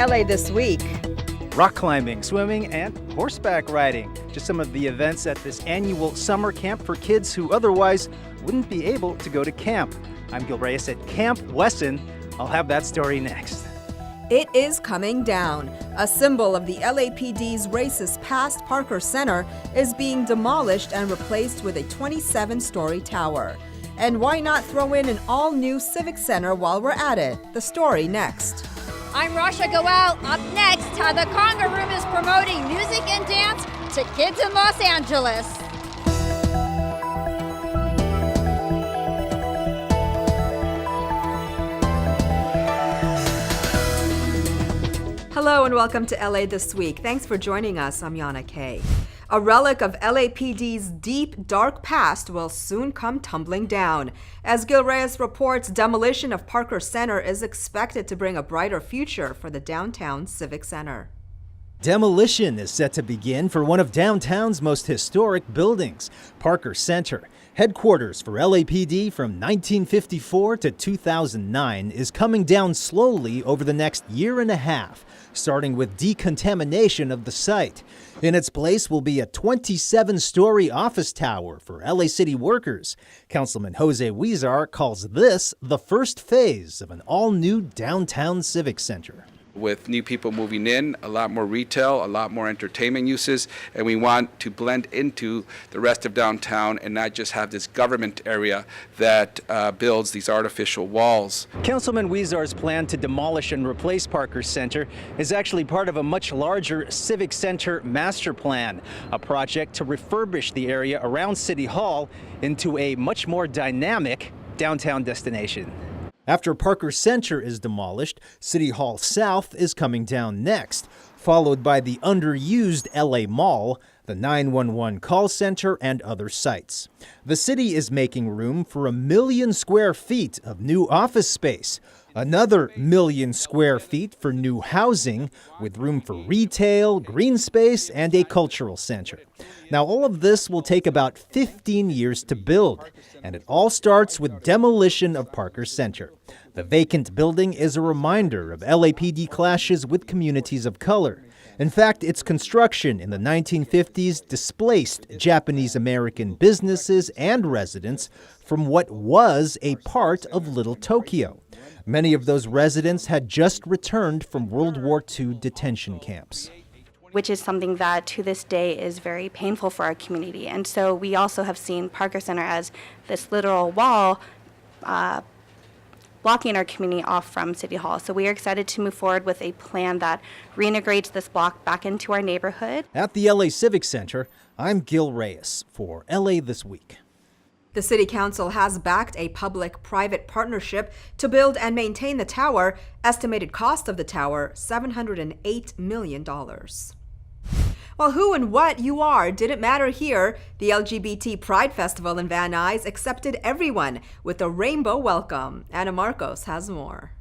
LA This Week. Rock climbing, swimming, and horseback riding. Just some of the events at this annual summer camp for kids who otherwise wouldn't be able to go to camp. I'm Gil Reyes at Camp Wesson. I'll have that story next. It is coming down. A symbol of the LAPD's racist past, Parker Center, is being demolished and replaced with a 27-story tower. And why not throw in an all-new civic center while we're at it? The story next. I'm Rasha Goel. Up next, how the Conga Room is promoting music and dance to kids in Los Angeles. Hello and welcome to LA This Week. Thanks for joining us. I'm Yana Kay. A relic of LAPD's deep, dark past will soon come tumbling down. As Gil Reyes reports, demolition of Parker Center is expected to bring a brighter future for the downtown Civic Center. Demolition is set to begin for one of downtown's most historic buildings, Parker Center. Headquarters for LAPD from 1954 to 2009 is coming down slowly over the next year and a half, starting with decontamination of the site. In its place will be a 27-story office tower for LA City workers. Councilman Jose Huizar calls this the first phase of an all-new downtown civic center. With new people moving in, a lot more retail, a lot more entertainment uses, and we want to blend into the rest of downtown and not just have this government area that builds these artificial walls. Councilman Huizar's plan to demolish and replace Parker Center is actually part of a much larger civic center master plan, a project to refurbish the area around City Hall into a much more dynamic downtown destination. After Parker Center is demolished, City Hall South is coming down next, followed by the underused LA Mall, the 911 call center, and other sites. The city is making room for 1 million square feet of new office space, another 1 million square feet for new housing, with room for retail, green space, and a cultural center. Now, all of this will take about 15 years to build, and it all starts with demolition of Parker Center. The vacant building is a reminder of LAPD clashes with communities of color. In fact, its construction in the 1950s displaced Japanese-American businesses and residents from what was a part of Little Tokyo. Many of those residents had just returned from World War II detention camps, which is something that to this day is very painful for our community. And so we also have seen Parker Center as this literal wall blocking our community off from City Hall. So we are excited to move forward with a plan that reintegrates this block back into our neighborhood. At the LA Civic Center, I'm Gil Reyes for LA This Week. The City Council has backed a public-private partnership to build and maintain the tower. Estimated cost of the tower, $708 million. Well, who and what you are didn't matter here. The LGBT Pride Festival in Van Nuys accepted everyone with a rainbow welcome. Anna Marcos has more.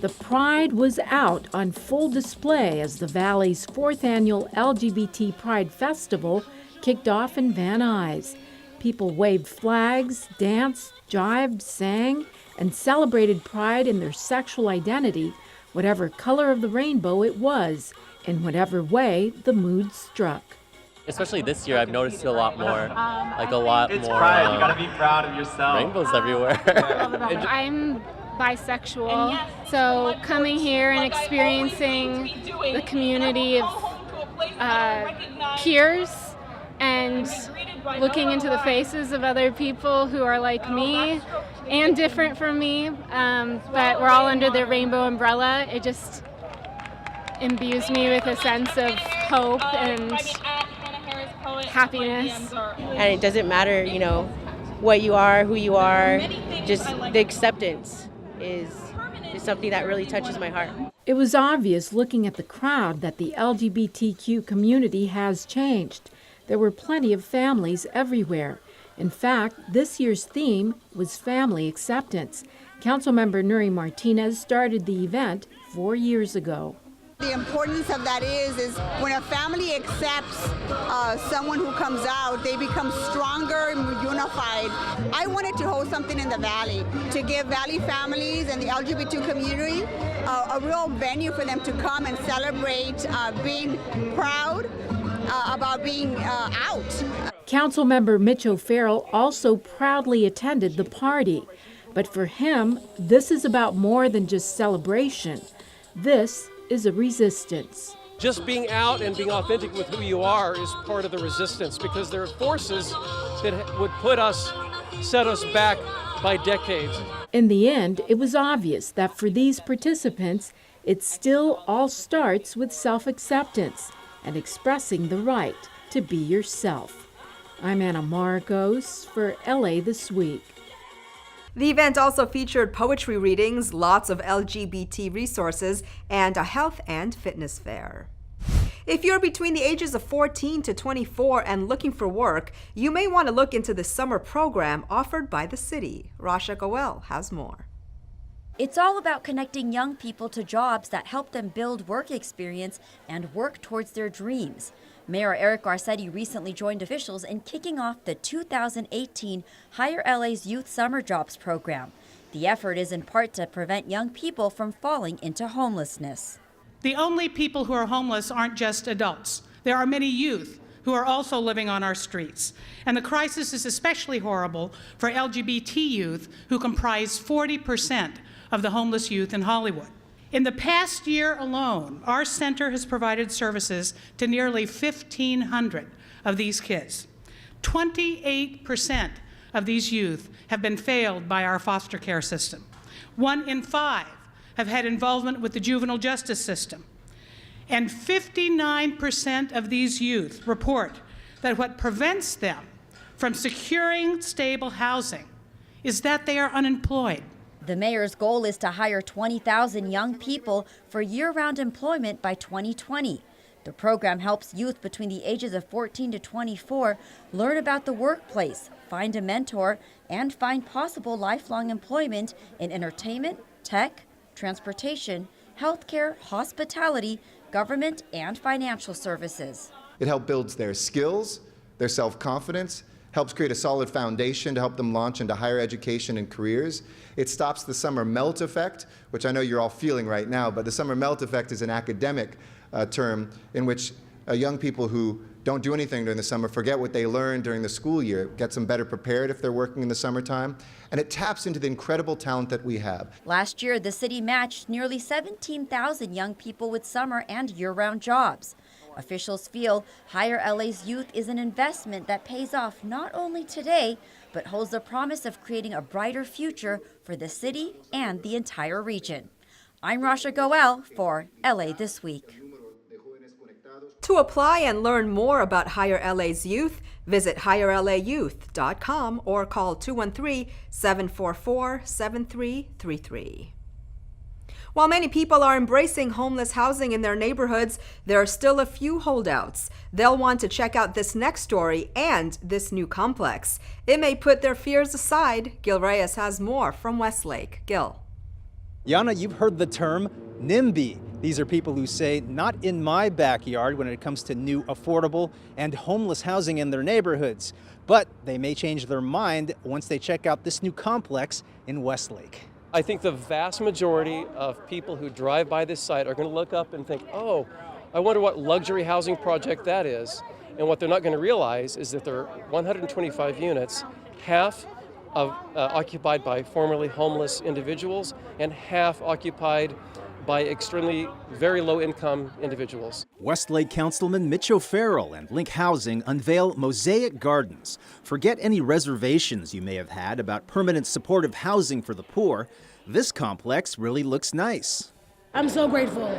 The Pride was out on full display as the Valley's 4th annual LGBT Pride Festival kicked off in Van Nuys. People waved flags, danced, jived, sang, and celebrated pride in their sexual identity, whatever color of the rainbow it was, in whatever way the mood struck. Especially this year, I've noticed it a lot more, It's more. Pride, you gotta be proud of yourself. Rainbows everywhere. I'm bisexual, so coming here and experiencing the community of peers and looking into the faces of other people who are like me and different from me, but we're all under the rainbow umbrella. It just imbues me with a sense of hope and happiness. And it doesn't matter, what you are, who you are, just the acceptance is something that really touches my heart. It was obvious looking at the crowd that the LGBTQ community has changed. There were plenty of families everywhere. In fact, this year's theme was family acceptance. Councilmember Nuri Martinez started the event 4 years ago. The importance of that is when a family accepts someone who comes out, they become stronger and more unified. I wanted to hold something in the Valley to give Valley families and the LGBT community a real venue for them to come and celebrate being proud about being out. Councilmember Mitch O'Farrell also proudly attended the party. But for him, this is about more than just celebration. This is a resistance. Just being out and being authentic with who you are is part of the resistance, because there are forces that would set us back by decades. In the end, it was obvious that for these participants, it still all starts with self-acceptance and expressing the right to be yourself. I'm Anna Marcos for LA This Week. The event also featured poetry readings, lots of LGBT resources, and a health and fitness fair. If you're between the ages of 14 to 24 and looking for work, you may want to look into the summer program offered by the city. Rasha Goel has more. It's all about connecting young people to jobs that help them build work experience and work towards their dreams. Mayor Eric Garcetti recently joined officials in kicking off the 2018 Hire LA's Youth Summer Jobs program. The effort is in part to prevent young people from falling into homelessness. The only people who are homeless aren't just adults. There are many youth who are also living on our streets. And the crisis is especially horrible for LGBT youth, who comprise 40% of the homeless youth in Hollywood. In the past year alone, our center has provided services to nearly 1,500 of these kids. 28% of these youth have been failed by our foster care system. 1 in 5 have had involvement with the juvenile justice system. And 59% of these youth report that what prevents them from securing stable housing is that they are unemployed. The mayor's goal is to hire 20,000 young people for year-round employment by 2020. The program helps youth between the ages of 14 to 24 learn about the workplace, find a mentor, and find possible lifelong employment in entertainment, tech, transportation, healthcare, hospitality, government, and financial services. It helps build their skills, their self-confidence, helps create a solid foundation to help them launch into higher education and careers. It stops the summer melt effect, which I know you're all feeling right now, but the summer melt effect is an academic term in which young people who don't do anything during the summer forget what they learned during the school year. It gets them better prepared if they're working in the summertime, and it taps into the incredible talent that we have. Last year, the city matched nearly 17,000 young people with summer and year-round jobs. Officials feel Hire LA's youth is an investment that pays off not only today, but holds the promise of creating a brighter future for the city and the entire region. I'm Rasha Goel for LA This Week. To apply and learn more about Hire LA's youth, visit HireLAYouth.com or call 213-744-7333. While many people are embracing homeless housing in their neighborhoods, there are still a few holdouts. They'll want to check out this next story and this new complex. It may put their fears aside. Gil Reyes has more from Westlake. Gil. Yana, you've heard the term NIMBY. These are people who say, not in my backyard when it comes to new, affordable, and homeless housing in their neighborhoods. But they may change their mind once they check out this new complex in Westlake. I think the vast majority of people who drive by this site are going to look up and think, oh, I wonder what luxury housing project that is. And what they're not going to realize is that there are 125 units, half occupied by formerly homeless individuals and half occupied by extremely very low-income individuals. Westlake Councilman Mitch O'Farrell and Link Housing unveil MOSAIC Gardens. Forget any reservations you may have had about permanent supportive housing for the poor. This complex really looks nice. I'm so grateful,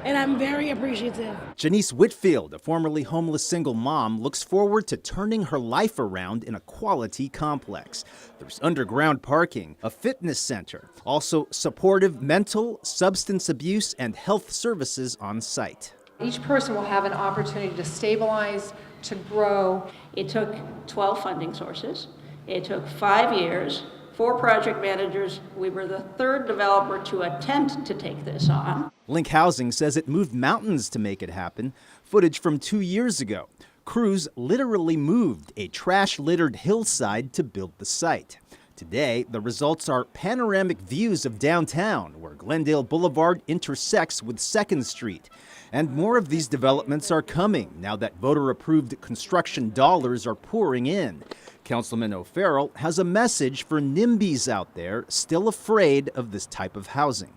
and I'm very appreciative. Janice Whitfield, a formerly homeless single mom, looks forward to turning her life around in a quality complex. There's underground parking, a fitness center, also supportive mental, substance abuse, and health services on site. Each person will have an opportunity to stabilize, to grow. It took 12 funding sources. It took 5 years 4 project managers. We were the 3rd developer to attempt to take this on. Link Housing says it moved mountains to make it happen. Footage from 2 years ago. Crews literally moved a trash-littered hillside to build the site. Today, the results are panoramic views of downtown, where Glendale Boulevard intersects with 2nd Street. And more of these developments are coming now that voter-approved construction dollars are pouring in. Councilman O'Farrell has a message for NIMBYs out there still afraid of this type of housing.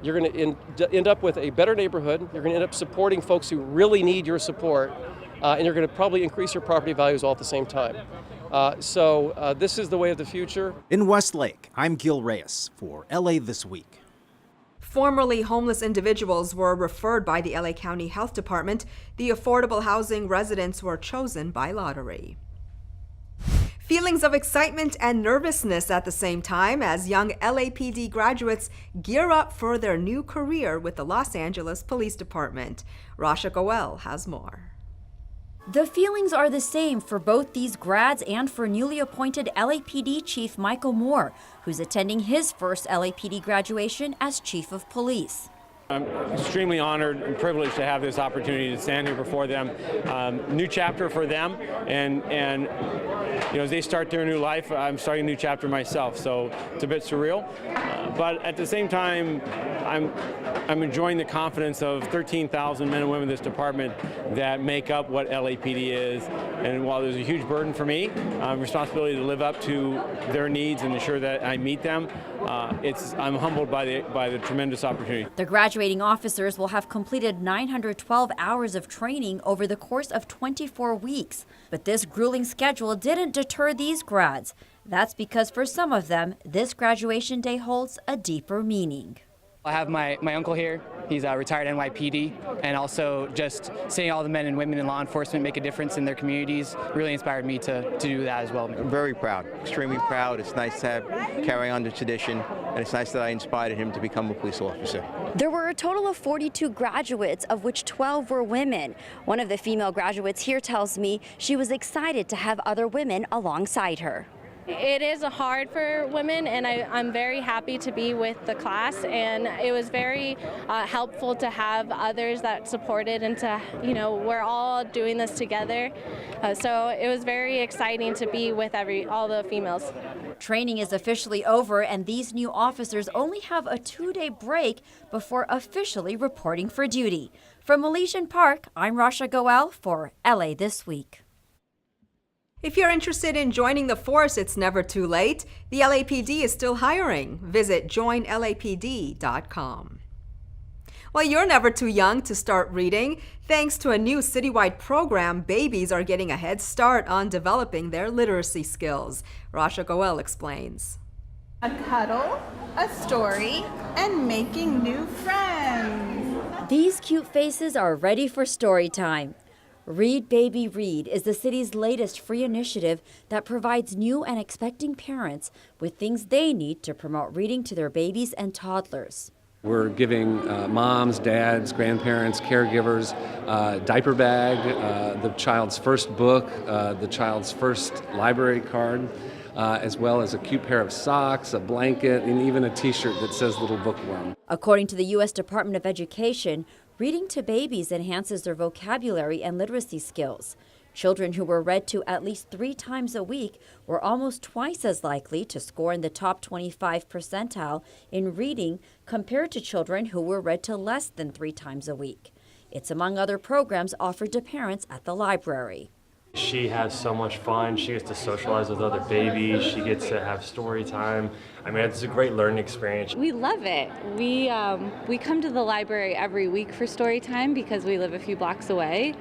You're going to end up with a better neighborhood. You're going to end up supporting folks who really need your support, and you're going to probably increase your property values all at the same time. So this is the way of the future. In Westlake, I'm Gil Reyes for LA This Week. Formerly homeless individuals were referred by the LA County Health Department. The affordable housing residents were chosen by lottery. Feelings of excitement and nervousness at the same time as young LAPD graduates gear up for their new career with the Los Angeles Police Department. Rasha Goel has more. The feelings are the same for both these grads and for newly appointed LAPD Chief Michael Moore, who's attending his first LAPD graduation as Chief of Police. I'm extremely honored and privileged to have this opportunity to stand here before them. New chapter for them, and you know, as they start their new life, I'm starting a new chapter myself. So it's a bit surreal, but at the same time, I'm enjoying the confidence of 13,000 men and women in this department that make up what LAPD is. And while there's a huge burden for me, responsibility to live up to their needs and ensure that I meet them, I'm humbled by the tremendous opportunity. The graduating officers will have completed 912 hours of training over the course of 24 weeks. But this grueling schedule didn't deter these grads. That's because for some of them, this graduation day holds a deeper meaning. I have my uncle here. He's a retired NYPD, and also just seeing all the men and women in law enforcement make a difference in their communities really inspired me to do that as well. I'm very proud, extremely proud. It's nice to carry on the tradition, and it's nice that I inspired him to become a police officer. There were a total of 42 graduates, of which 12 were women. One of the female graduates here tells me she was excited to have other women alongside her. It is hard for women, and I'm very happy to be with the class, and it was very helpful to have others that supported, and to, you know, we're all doing this together. So it was very exciting to be with all the females. Training is officially over, and these new officers only have a 2-day break before officially reporting for duty. From Elysian Park, I'm Rasha Goel for LA This Week. If you're interested in joining the force, it's never too late. The LAPD is still hiring. Visit joinlapd.com. Well, you're never too young to start reading. Thanks to a new citywide program, babies are getting a head start on developing their literacy skills. Rasha Goel explains. A cuddle, a story, and making new friends. These cute faces are ready for story time. Read Baby Read is the city's latest free initiative that provides new and expecting parents with things they need to promote reading to their babies and toddlers. We're giving moms, dads, grandparents, caregivers diaper bag, the child's first book, the child's first library card, as well as a cute pair of socks, a blanket, and even a t-shirt that says Little Bookworm. According to the U.S. Department of Education, reading to babies enhances their vocabulary and literacy skills. Children who were read to at least 3 times a week were almost twice as likely to score in the top 25 percentile in reading compared to children who were read to less than 3 times a week. It's among other programs offered to parents at the library. She has so much fun. She gets to socialize with other babies. She gets to have story time. I mean, it's a great learning experience. We love it. We come to the library every week for story time because we live a few blocks away.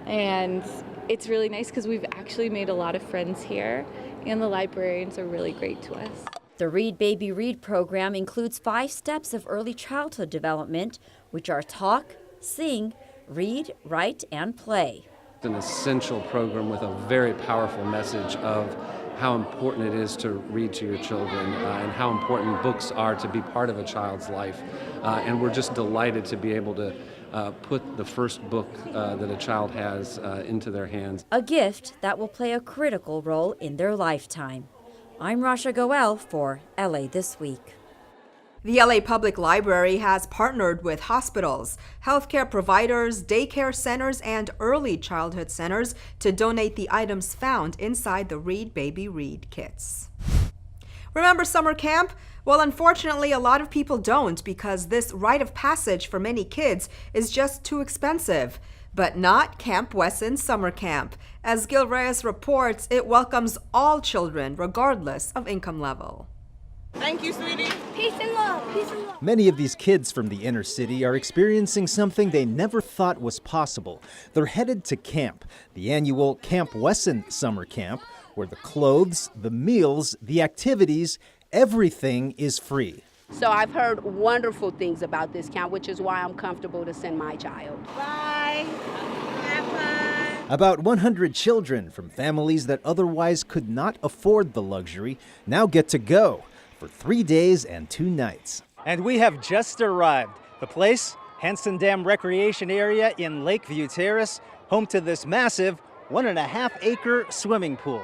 And it's really nice because we've actually made a lot of friends here, and the librarians are really great to us. The Read Baby Read program includes 5 steps of early childhood development, which are talk, sing, read, write, and play. It's an essential program with a very powerful message of how important it is to read to your children and how important books are to be part of a child's life. And we're just delighted to be able to put the first book that a child has into their hands. A gift that will play a critical role in their lifetime. I'm Rasha Goel for LA This Week. The LA Public Library has partnered with hospitals, healthcare providers, daycare centers, and early childhood centers to donate the items found inside the Read Baby Read kits. Remember summer camp? Well, unfortunately, a lot of people don't because this rite of passage for many kids is just too expensive. But not Camp Wesson Summer Camp. As Gil Reyes reports, it welcomes all children regardless of income level. Thank you, sweetie. Peace and love. Peace and love. Many of these kids from the inner city are experiencing something they never thought was possible. They're headed to camp, the annual Camp Wesson Summer Camp, where the clothes, the meals, the activities, everything is free. So I've heard wonderful things about this camp, which is why I'm comfortable to send my child. Bye. Have fun. About 100 children from families that otherwise could not afford the luxury now get to go for 3 days and 2 nights. And we have just arrived. The place, Hanson Dam Recreation Area in Lakeview Terrace, home to this massive 1.5-acre swimming pool.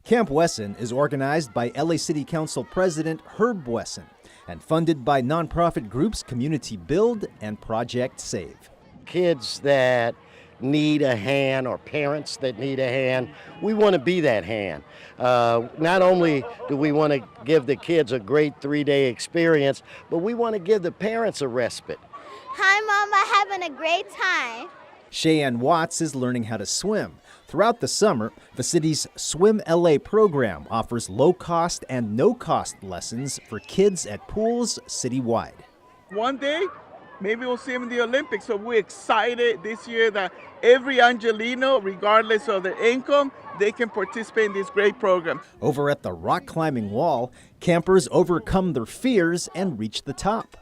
Camp Wesson is organized by LA City Council President Herb Wesson and funded by nonprofit groups Community Build and Project Save. Kids that need a hand or parents that need a hand, we want to be that hand. Not only do we want to give the kids a great 3-day experience, but we want to give the parents a respite. Hi, Mama, having a great time. Cheyenne Watts is learning how to swim. Throughout the summer, the city's Swim LA program offers low-cost and no-cost lessons for kids at pools citywide. One day, maybe we'll see him in the Olympics, so we're excited this year that every Angelino, regardless of their income, they can participate in this great program. Over at the rock climbing wall, campers overcome their fears and reach the top.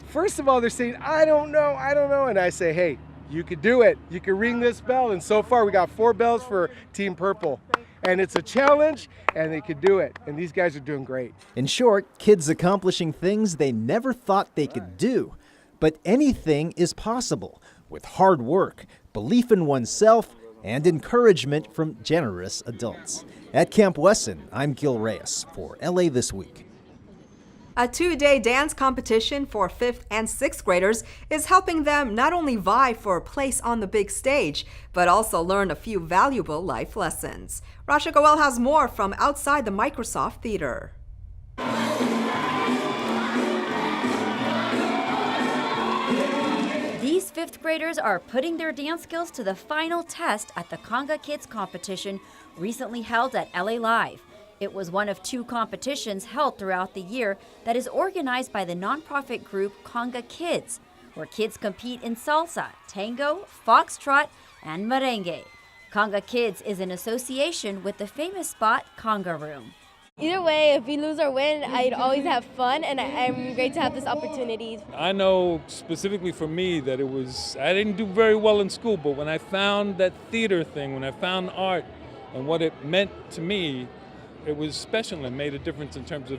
First of all, they're saying, I don't know, and I say, hey, you could do it. You can ring this bell, and so far we got 4 bells for Team Purple. And it's a challenge, and they could do it, and these guys are doing great. In short, kids accomplishing things they never thought they could do. But anything is possible with hard work, belief in oneself, and encouragement from generous adults. At Camp Wesson, I'm Gil Reyes for LA This Week. A 2-day dance competition for 5th and 6th graders is helping them not only vie for a place on the big stage, but also learn a few valuable life lessons. Rasha Goel has more from outside the Microsoft Theater. These 5th graders are putting their dance skills to the final test at the Conga Kids competition recently held at LA Live. It was one of 2 competitions held throughout the year that is organized by the nonprofit group Conga Kids, where kids compete in salsa, tango, foxtrot, and merengue. Conga Kids is in association with the famous spot Conga Room. Either way, if we lose or win, I'd always have fun, and I'm great to have this opportunity. I know specifically for me that I didn't do very well in school, but when I found that theater thing, when I found art and what it meant to me, it was special and made a difference in terms of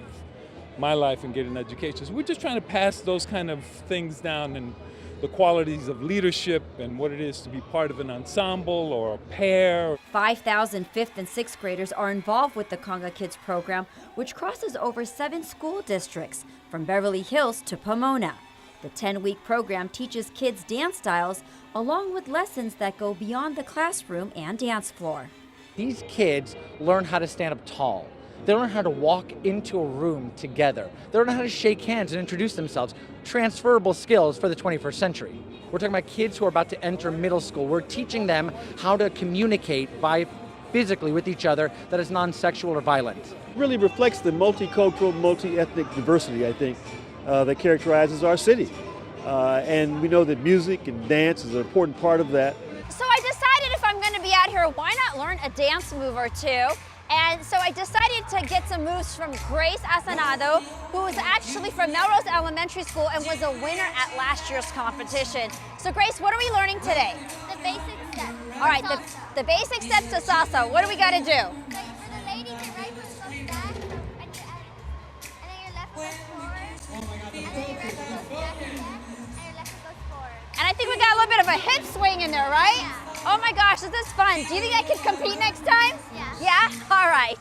my life and getting education. So we're just trying to pass those kind of things down and the qualities of leadership and what it is to be part of an ensemble or a pair. 5,000 5th and 6th graders are involved with the Conga Kids program, which crosses over 7 school districts, from Beverly Hills to Pomona. The 10-week program teaches kids dance styles, along with lessons that go beyond the classroom and dance floor. These kids learn how to stand up tall. They learn how to walk into a room together. They learn how to shake hands and introduce themselves. Transferable skills for the 21st century. We're talking about kids who are about to enter middle school. We're teaching them how to communicate physically with each other that is non-sexual or violent. It really reflects the multicultural, multi-ethnic diversity, I think, that characterizes our city. And we know that music and dance is an important part of that. So I decided if I'm going to be out here, why not learn a dance move or two? And so I decided to get some moves from Grace Asanado, who is actually from Melrose Elementary School and was a winner at last year's competition. So Grace, what are we learning today? The basic steps. All right, the basic steps to salsa. What do we got to do? So for the ladies, your right foot goes back, and then your left foot goes forward, and then your right foot goes back again, and your left foot goes forward. And I think we got a little bit of a hip swing in there, right? Yeah. Oh my gosh, this is fun. Do you think I can compete next time? Yeah. Yeah? All right.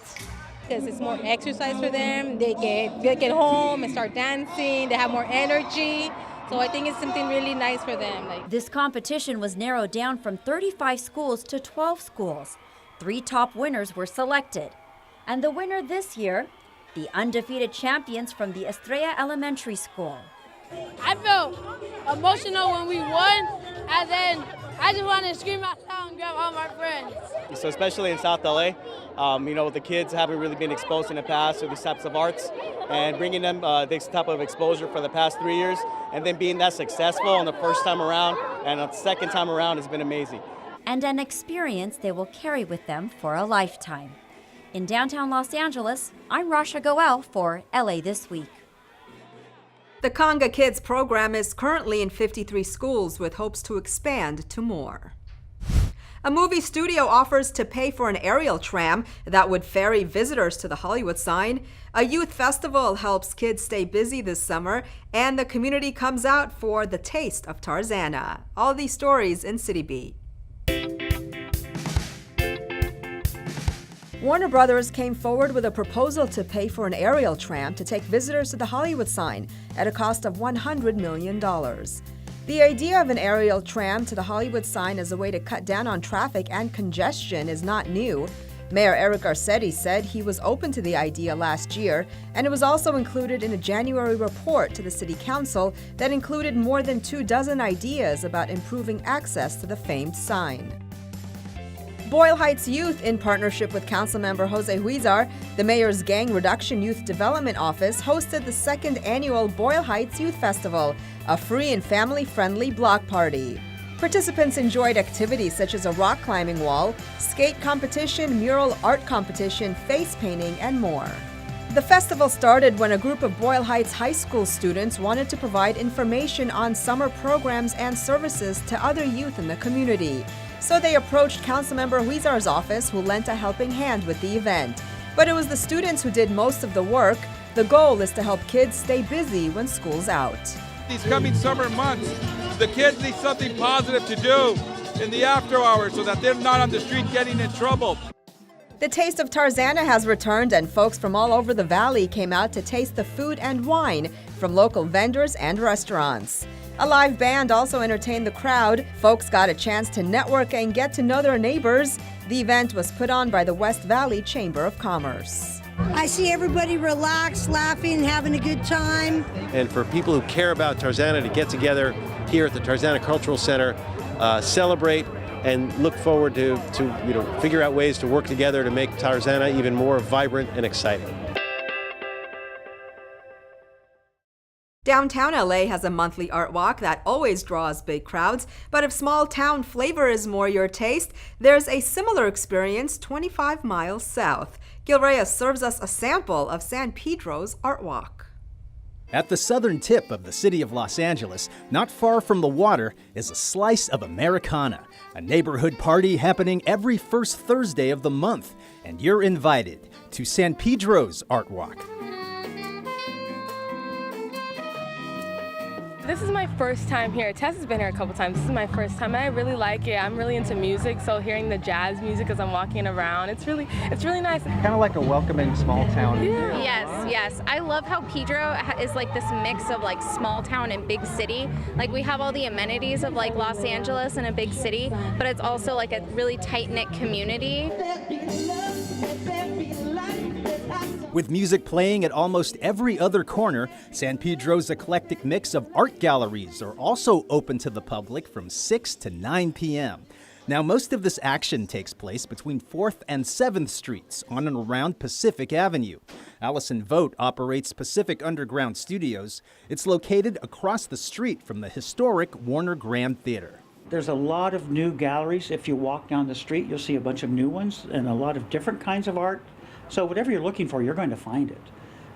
Because it's more exercise for them. They get home and start dancing. They have more energy. So I think it's something really nice for them. This competition was narrowed down from 35 schools to 12 schools. 3 top winners were selected. And the winner this year, the undefeated champions from the Estrella Elementary School. I felt emotional when we won, and then I just wanted to scream out loud and grab all my friends. So especially in South LA, the kids haven't really been exposed in the past to these types of arts, and bringing them this type of exposure for the past 3 years, and then being that successful on the first time around and the second time around has been amazing. And an experience they will carry with them for a lifetime. In downtown Los Angeles, I'm Rasha Goel for LA This Week. The Conga Kids program is currently in 53 schools with hopes to expand to more. A movie studio offers to pay for an aerial tram that would ferry visitors to the Hollywood sign. A youth festival helps kids stay busy this summer, and the community comes out for the taste of Tarzana. All these stories in CityBeat. Warner Brothers came forward with a proposal to pay for an aerial tram to take visitors to the Hollywood sign at a cost of $100 million. The idea of an aerial tram to the Hollywood sign as a way to cut down on traffic and congestion is not new. Mayor Eric Garcetti said he was open to the idea last year, and it was also included in a January report to the City Council that included more than 24 ideas about improving access to the famed sign. Boyle Heights Youth, in partnership with Councilmember Jose Huizar, the mayor's Gang Reduction Youth Development Office, hosted the 2nd annual Boyle Heights Youth Festival, a free and family-friendly block party. Participants enjoyed activities such as a rock climbing wall, skate competition, mural art competition, face painting, and more. The festival started when a group of Boyle Heights High School students wanted to provide information on summer programs and services to other youth in the community. So they approached Councilmember Huizar's office, who lent a helping hand with the event. But it was the students who did most of the work. The goal is to help kids stay busy when school's out. These coming summer months, the kids need something positive to do in the after hours so that they're not on the street getting in trouble. The Taste of Tarzana has returned, and folks from all over the valley came out to taste the food and wine from local vendors and restaurants. A live band also entertained the crowd. Folks got a chance to network and get to know their neighbors. The event was put on by the West Valley Chamber of Commerce. I see everybody relaxed, laughing, having a good time. And for people who care about Tarzana to get together here at the Tarzana Cultural Center, celebrate and look forward to figure out ways to work together to make Tarzana even more vibrant and exciting. Downtown LA has a monthly art walk that always draws big crowds, but if small town flavor is more your taste, there's a similar experience 25 miles south. Gil Reyes serves us a sample of San Pedro's art walk. At the southern tip of the city of Los Angeles, not far from the water, is a slice of Americana, a neighborhood party happening every first Thursday of the month, and you're invited to San Pedro's art walk. This is my first time here. Tess has been here a couple times. This is my first time, and I really like it. I'm really into music, so hearing the jazz music as I'm walking around, it's really nice. Kind of like a welcoming small town. Yeah. Yes. I love how Pedro is like this mix of like small town and big city. Like we have all the amenities of like Los Angeles and a big city, but it's also like a really tight-knit community. With music playing at almost every other corner, San Pedro's eclectic mix of art galleries are also open to the public from 6 to 9 p.m. Now, most of this action takes place between 4th and 7th Streets on and around Pacific Avenue. Allison Vogt operates Pacific Underground Studios. It's located across the street from the historic Warner Grand Theater. There's a lot of new galleries. If you walk down the street, you'll see a bunch of new ones and a lot of different kinds of art. So whatever you're looking for, you're going to find it.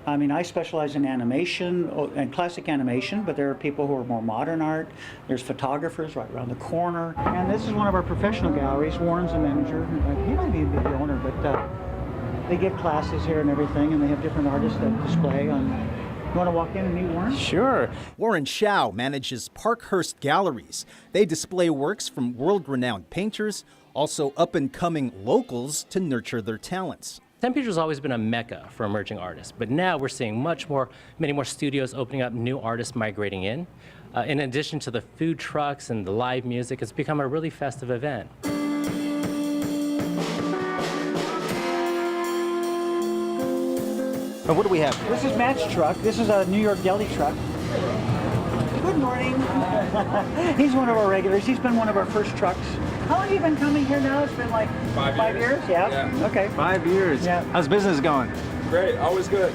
I mean, I specialize in animation and classic animation, but there are people who are more modern art. There's photographers right around the corner. And this is one of our professional galleries. Warren's the manager. He might be the owner, but they give classes here and everything, and they have different artists that display on. You want to walk in and meet Warren? Sure. Warren Shao manages Parkhurst Galleries. They display works from world-renowned painters, also up-and-coming locals to nurture their talents. San Pedro's always been a mecca for emerging artists, but now we're seeing many more studios opening up, new artists migrating in. In addition to the food trucks and the live music, it's become a really festive event. And what do we have here? This is Matt's truck. This is a New York deli truck. Good morning. He's one of our regulars. He's been one of our first trucks. How long have you been coming here now? It's been like 5 years? Yeah. Okay. 5 years. Yeah. How's business going? Great, always good,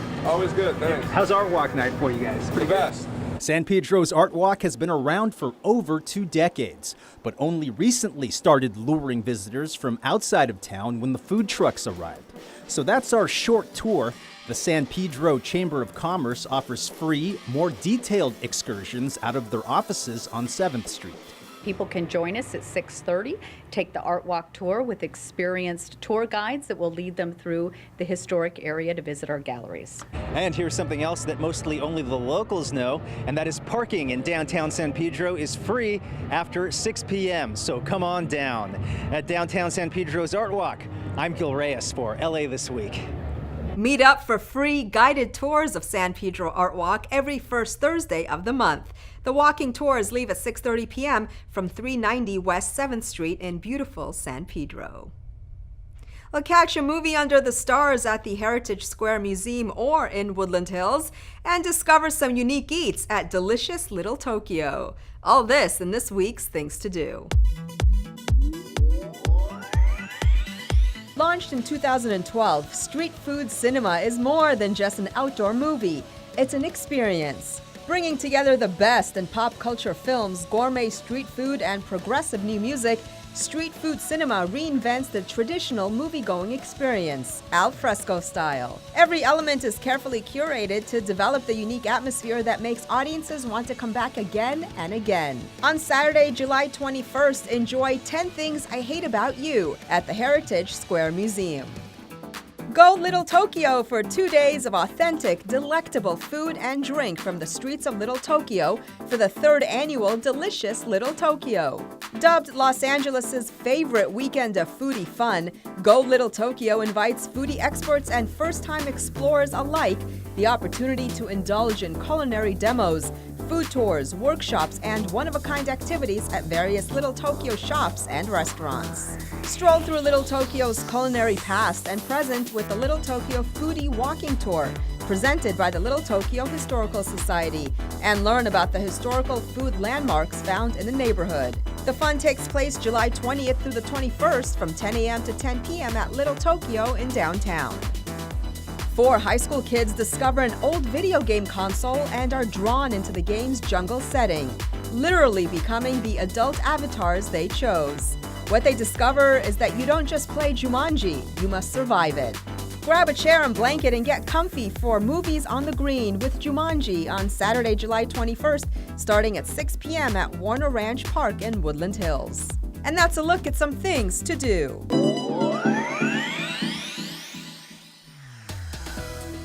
thanks. How's Art Walk night for you guys? The best. San Pedro's Art Walk has been around for over 2 decades, but only recently started luring visitors from outside of town when the food trucks arrived. So that's our short tour. The San Pedro Chamber of Commerce offers free, more detailed excursions out of their offices on 7th Street. People can join us at 6:30, take the Art Walk tour with experienced tour guides that will lead them through the historic area to visit our galleries. And here's something else that mostly only the locals know, and that is parking in downtown San Pedro is free after 6 p.m., so come on down. At downtown San Pedro's Art Walk, I'm Gil Reyes for LA This Week. Meet up for free guided tours of San Pedro Art Walk every first Thursday of the month. The walking tours leave at 6:30 p.m. from 390 West 7th Street in beautiful San Pedro. Well, catch a movie under the stars at the Heritage Square Museum or in Woodland Hills and discover some unique eats at delicious Little Tokyo. All this in this week's Things to Do. Launched in 2012, Street Food Cinema is more than just an outdoor movie. It's an experience. Bringing together the best in pop culture films, gourmet street food, and progressive new music, Street Food Cinema reinvents the traditional movie-going experience, al fresco style. Every element is carefully curated to develop the unique atmosphere that makes audiences want to come back again and again. On Saturday, July 21st, enjoy 10 Things I Hate About You at the Heritage Square Museum. Go Little Tokyo for 2 days of authentic, delectable food and drink from the streets of Little Tokyo for the 3rd annual Delicious Little Tokyo. Dubbed Los Angeles' favorite weekend of foodie fun, Go Little Tokyo invites foodie experts and first-time explorers alike the opportunity to indulge in culinary demos, food tours, workshops, and one-of-a-kind activities at various Little Tokyo shops and restaurants. Stroll through Little Tokyo's culinary past and present with the Little Tokyo Foodie Walking Tour, presented by the Little Tokyo Historical Society, and learn about the historical food landmarks found in the neighborhood. The fun takes place July 20th through the 21st from 10 a.m. to 10 p.m. at Little Tokyo in downtown. 4 high school kids discover an old video game console and are drawn into the game's jungle setting, literally becoming the adult avatars they chose. What they discover is that you don't just play Jumanji, you must survive it. Grab a chair and blanket and get comfy for Movies on the Green with Jumanji on Saturday, July 21st, starting at 6 p.m. at Warner Ranch Park in Woodland Hills. And that's a look at some things to do.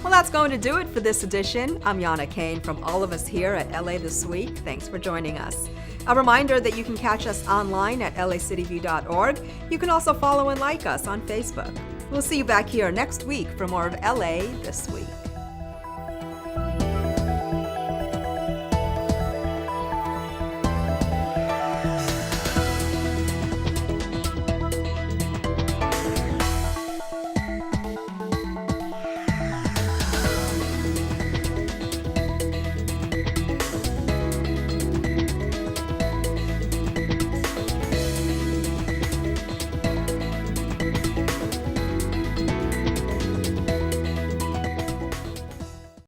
Well, that's going to do it for this edition. I'm Yana Kane from all of us here at LA This Week. Thanks for joining us. A reminder that you can catch us online at lacitybea.org. You can also follow and like us on Facebook. We'll see you back here next week for more of LA This Week.